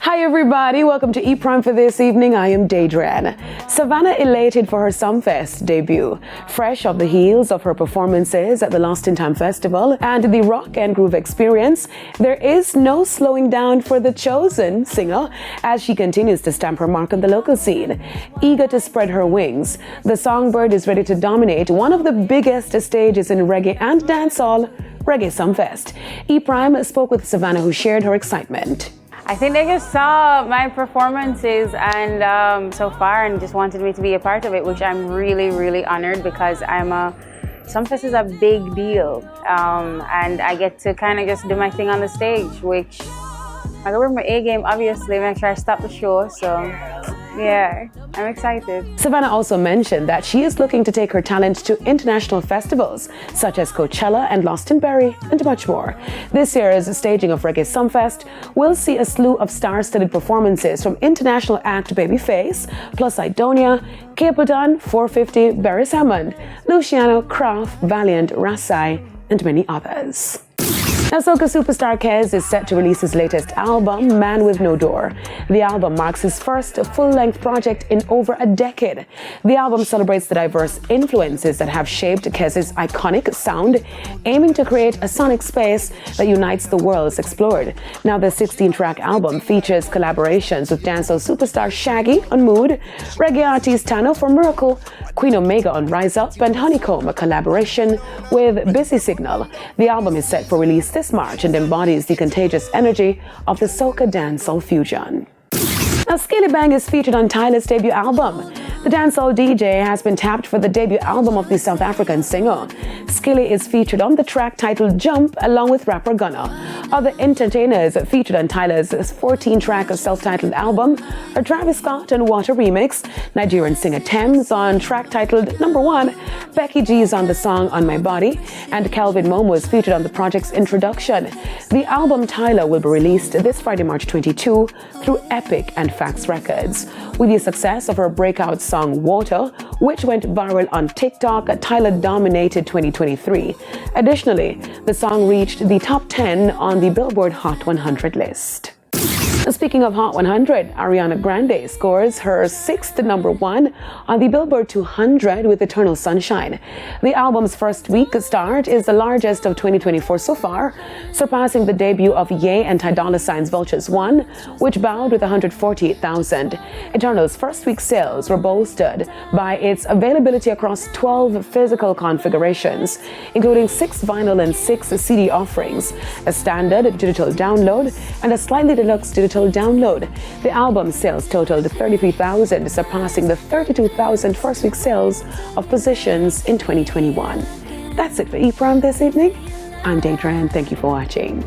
Hi everybody, welcome to E-Prime for this evening. I am Daydran. Savannah elated for her Sumfest debut. Fresh off the heels of her performances at the Lost in Time Festival and the Rock and Groove Experience, there is no slowing down for the chosen singer as she continues to stamp her mark on the local scene. Eager to spread her wings, the songbird is ready to dominate one of the biggest stages in reggae and dancehall, Reggae Sumfest. E-Prime spoke with Savannah, who shared her excitement. I think they just saw my performances and so far and just wanted me to be a part of it, which I'm really honored because Sumfest is a big deal, and I get to kind of just do my thing on the stage, which I go with my A game, obviously, make sure I stop the show, so yeah, I'm excited. Savannah also mentioned that she is looking to take her talent to international festivals such as Coachella and Glastonbury and much more. This year's staging of Reggae Sumfest will see a slew of star-studded performances from international act Babyface, plus Idonia, Capleton, 450, Barry Hammond, Luciano, Croft, Valiant, Rasai, and many others. Now, soca superstar Kez is set to release his latest album, Man With No Door. The album marks his first full-length project in over a decade. The album celebrates the diverse influences that have shaped Kez's iconic sound, aiming to create a sonic space that unites the worlds explored. Now, the 16-track album features collaborations with dancehall superstar Shaggy on Mood, reggae artist Tano for Miracle, Queen Omega on Rise Up, and Honeycomb, a collaboration with Busy Signal. The album is set for release this March and embodies the contagious energy of the soca dancehall fusion. Now, Skilly Bang is featured on Tyler's debut album. The dancehall DJ has been tapped for the debut album of the South African singer. Skilly is featured on the track titled Jump along with rapper Gunna. Other entertainers featured on Tyler's 14-track self-titled album are Travis Scott and Water Remix, Nigerian singer Thames on track titled Number One, Becky G is on the song On My Body, and Calvin Momo is featured on the project's introduction. The album Tyler will be released this Friday, March 22 through Epic and Fax Records. With the success of her breakout song Water, which went viral on TikTok, Tyler dominated 2023. Additionally, the song reached the top 10 on the Billboard Hot 100 list. Speaking of Hot 100, Ariana Grande scores her sixth number one on the Billboard 200 with Eternal Sunshine. The album's first week start is the largest of 2024 so far, surpassing the debut of Ye and Ty Dolla $ign's Vultures 1, which bowed with 148,000. Eternal's first week sales were bolstered by its availability across 12 physical configurations, including 6 vinyl and 6 CD offerings, a standard digital download, and a slightly deluxe digital download. The album sales totaled 33,000, surpassing the 32,000 first week sales of Positions in 2021. That's it for E-Prime this evening. I'm Daydran. Thank you for watching.